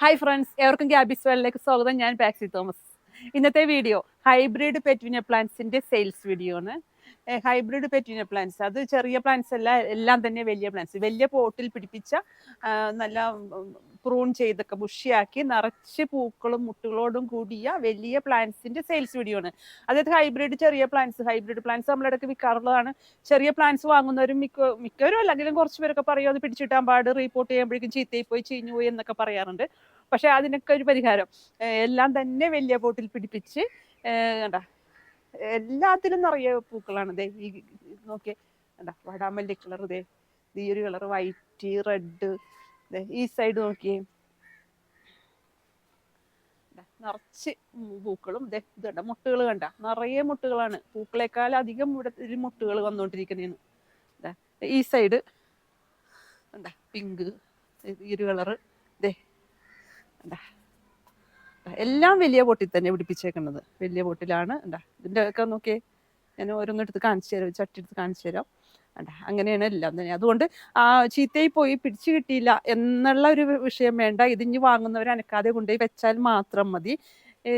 Hi friends, എവർക്കും ഗ്യാബിസ് വേൾഡിലേക്ക് സ്വാഗതം. ഞാൻ പാക്സി തോമസ്. ഇന്നത്തെ വീഡിയോ ഹൈബ്രിഡ് പെറ്റൂണിയ പ്ലാന്റ്സിന്റെ സെയിൽസ് വീഡിയോ ആണ്. ഹൈബ്രിഡ് പെറ്റൂണിയ പ്ലാന്റ്സ് അത് ചെറിയ പ്ലാന്റ്സ് അല്ല, എല്ലാം തന്നെ വലിയ പ്ലാന്റ്സ്. വലിയ പോട്ടിൽ പിടിപ്പിച്ച നല്ല പ്രൂൺ ചെയ്തൊക്കെ ബുഷിയാക്കി നിറച്ച് പൂക്കളും മുട്ടുകളോടും കൂടിയ വലിയ പ്ലാന്റ്സിന്റെ സെയിൽസ് വീഡിയോ ആണ്. അതായത് ചെറിയ ഹൈബ്രിഡ് പ്ലാന്റ്സ് നമ്മളിടയ്ക്ക് വിൽക്കാറുള്ളതാണ്. ചെറിയ പ്ലാന്റ്സ് വാങ്ങുന്നവരും മിക്കവരും അല്ലെങ്കിലും കുറച്ച് പേരൊക്കെ പറയും അത് പിടിച്ചിട്ടാൻ പാട്, റിപ്പോർട്ട് ചെയ്യുമ്പോഴേക്കും ചീത്തയിൽ പോയി ചീഞ്ഞു പോയി എന്നൊക്കെ പറയാറുണ്ട്. പക്ഷെ അതിനൊക്കെ ഒരു പരിഹാരം, എല്ലാം തന്നെ വലിയ പോട്ടിൽ പിടിപ്പിച്ച് കണ്ട എല്ലാത്തിലും നിറയെ പൂക്കളാണ്. ദേ ഈ നോക്കിയേ, കണ്ട വടാമല്ലി കളർ, ദേ ഈ ഒരു കളർ വൈറ്റ് റെഡ്, ഈ സൈഡ് നോക്കിയേ നിറച്ച് പൂക്കളും. ഇതുണ്ട മുട്ടുകൾ, കണ്ട നിറയെ മുട്ടുകളാണ്. പൂക്കളെക്കാൾ അധികം ഇവിടെ മുട്ടുകൾ വന്നുകൊണ്ടിരിക്കുന്നതാണ്. ഈ സൈഡ് കണ്ട പിങ്ക്, ഈ ഒരു കളറ്, ദേ എല്ലാം വലിയ പോട്ടിൽ തന്നെ പിടിപ്പിച്ചേക്കുന്നത്. വലിയ പോട്ടിലാണ്. ഇതിൻ്റെ ഒക്കെ നോക്കിയേ, ഞാൻ ഓരോന്നെടുത്ത് കാണിച്ചു തരാം, ചട്ടി എടുത്ത് കാണിച്ചു തരാം. അങ്ങനെയാണ് എല്ലാം തന്നെ. അതുകൊണ്ട് ചീത്തയിൽ പോയി പിടിച്ചു കിട്ടിയില്ല എന്നുള്ള ഒരു വിഷയം വേണ്ട. ഇതിഞ്ഞ് വാങ്ങുന്നവർ അനക്കാതെ കൊണ്ടുപോയി വെച്ചാൽ മാത്രം മതി.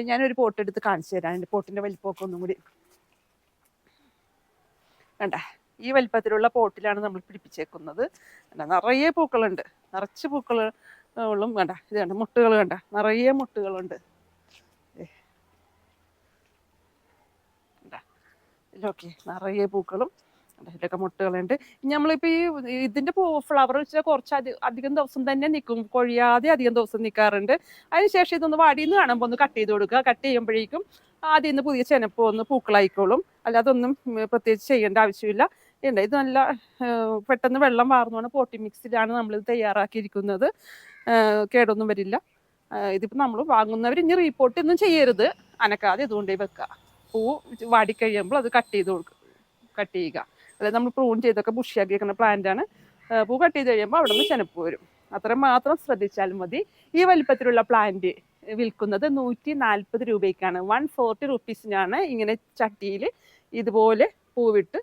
ഞാനൊരു പോട്ട് എടുത്ത് കാണിച്ചു തരാം. എൻ്റെ പോട്ടിൻ്റെ വലിപ്പമൊക്കെ ഒന്നും കൂടി കണ്ട ഈ വലിപ്പത്തിലുള്ള പോട്ടിലാണ് നമ്മൾ പിടിപ്പിച്ചേക്കുന്നത്. നിറയെ പൂക്കളുണ്ട്, നിറച്ച് പൂക്കളും കണ്ട. ഇത് കണ്ട മുട്ടുകൾ, കണ്ട നിറയെ മുട്ടുകളുണ്ട്. ഓക്കെ, നിറയെ പൂക്കളും ഇതിലൊക്കെ മുട്ടുകളുണ്ട്. നമ്മളിപ്പോൾ ഇതിൻ്റെ ഫ്ലവർ വെച്ചാൽ കുറച്ച് അധികം ദിവസം തന്നെ നിൽക്കും, കൊഴിയാതെ അധികം ദിവസം നിൽക്കാറുണ്ട്. അതിനുശേഷം ഇതൊന്ന് വാടിയെന്ന് കാണുമ്പോൾ ഒന്ന് കട്ട് ചെയ്ത് കൊടുക്കുക. കട്ട് ചെയ്യുമ്പോഴേക്കും ആദ്യം നിന്ന് പുതിയ ചെനപ്പ് ഒന്ന് പൂക്കളായിക്കോളും. അല്ലാതെ ഒന്നും പ്രത്യേകിച്ച് ചെയ്യേണ്ട ആവശ്യമില്ല. ഇത് നല്ല പെട്ടെന്ന് വെള്ളം വാർന്നുകൊണ്ട് പോട്ടി മിക്സിലാണ് നമ്മളിത് തയ്യാറാക്കിയിരിക്കുന്നത്. കേടൊന്നും വരില്ല. ഇതിപ്പോൾ നമ്മൾ വാങ്ങുന്നവർ ഇനി റിപ്പോർട്ട് ഒന്നും ചെയ്യരുത്, അനക്കാതെ ഇതുകൊണ്ടേ വെക്കുക. പൂ വാടിക്കഴിയുമ്പോൾ അത് കട്ട് ചെയ്യുക. അതായത് നമ്മൾ പ്രൂൺ ചെയ്തൊക്കെ ബുഷിയാക്കി വെക്കുന്ന പ്ലാന്റാണ്. പൂ കട്ട് ചെയ്ത് കഴിയുമ്പോൾ അവിടെ നിന്ന് ചെനപ്പ് വരും. അത്ര മാത്രം ശ്രദ്ധിച്ചാൽ മതി. ഈ വലിപ്പത്തിലുള്ള പ്ലാന്റ് വിൽക്കുന്നത് 140 രൂപയ്ക്കാണ്. 140 റുപ്പീസിനാണ് ഇങ്ങനെ ചട്ടിയിൽ ഇതുപോലെ പൂവിട്ട്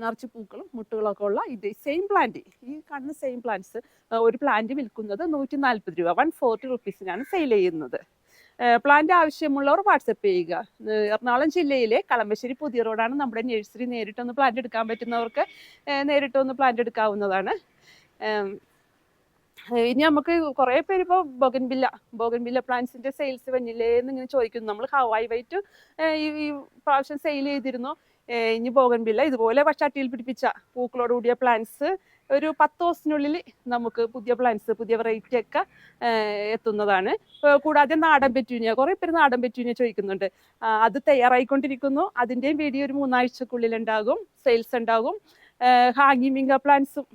നിറച്ച് പൂക്കളും മുട്ടുകളൊക്കെ ഉള്ള ഇത് സെയിം പ്ലാന്റ്, ഈ കാണുന്ന സെയിം പ്ലാന്റ്സ് ഒരു പ്ലാന്റ് വിൽക്കുന്നത് 140 രൂപ, 140 റുപ്പീസിനാണ് സെയിൽ ചെയ്യുന്നത്. പ്ലാന്റ് ആവശ്യമുള്ളവർ വാട്സപ്പ് ചെയ്യുക. എറണാകുളം ജില്ലയിലെ കളമശ്ശേരി പുതിയ റോഡാണ് നമ്മുടെ നഴ്സറി. നേരിട്ടൊന്ന് പ്ലാന്റ് എടുക്കാൻ പറ്റുന്നവർക്ക് നേരിട്ടൊന്ന് പ്ലാന്റ് എടുക്കാവുന്നതാണ്. ഇനി നമുക്ക് കുറേ പേര് ഇപ്പോൾ ബോഗൻവില്ല പ്ലാന്റ്സിന്റെ സെയിൽസ് വന്നില്ലേ എന്നിങ്ങനെ ചോദിക്കുന്നു. നമ്മൾ ഹവായ് വൈറ്റ് ഈ പ്രാവശ്യം സെയിൽ ചെയ്തിരുന്നു. ഇനി ബോഗൻവില്ല ഇതുപോലെ ചട്ടിയിൽ പിടിപ്പിച്ച പൂക്കളോട് കൂടിയ പ്ലാന്റ്സ് ഒരു 10 ദിവസത്തിനുള്ളിൽ നമുക്ക് പുതിയ പ്ലാന്റ്സ്, പുതിയ വെറൈറ്റി ഒക്കെ എത്തുന്നതാണ്. കൂടാതെ നാടൻ പെറ്റൂണിയ, കുറേ പേര് നാടൻ പെറ്റൂണിയ ചോദിക്കുന്നുണ്ട്. അത് തയ്യാറായിക്കൊണ്ടിരിക്കുന്നു. അതിൻ്റെയും വീഡിയോ ഒരു 3 ആഴ്ചക്കുള്ളിൽ ഉണ്ടാകും, സെയിൽസ് ഉണ്ടാകും. ഹാങ്ങിങ് വിങ്ക പ്ലാന്റ്സും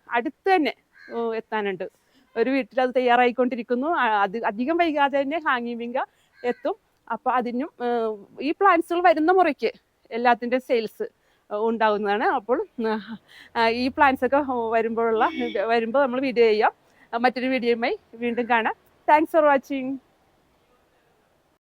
അടുത്ത് തന്നെ എത്താനുണ്ട്. ഒരു വീട്ടിൽ അത് തയ്യാറായിക്കൊണ്ടിരിക്കുന്നു. അത് അധികം വൈകാതെ തന്നെ ഹാങ്ങിങ് വിങ്ക എത്തും. അപ്പോൾ അതിനും ഈ പ്ലാന്റ്സുകൾ വരുന്ന മുറയ്ക്ക് എല്ലാത്തിൻ്റെ സെയിൽസ് ഉണ്ടാകുന്നതാണ്. അപ്പോൾ ഈ പ്ലാന്റ്സ് ഒക്കെ വരുമ്പോൾ നമ്മൾ വീഡിയോ ചെയ്യാം. മറ്റൊരു വീഡിയോയുമായി വീണ്ടും കാണാം. Thanks for watching.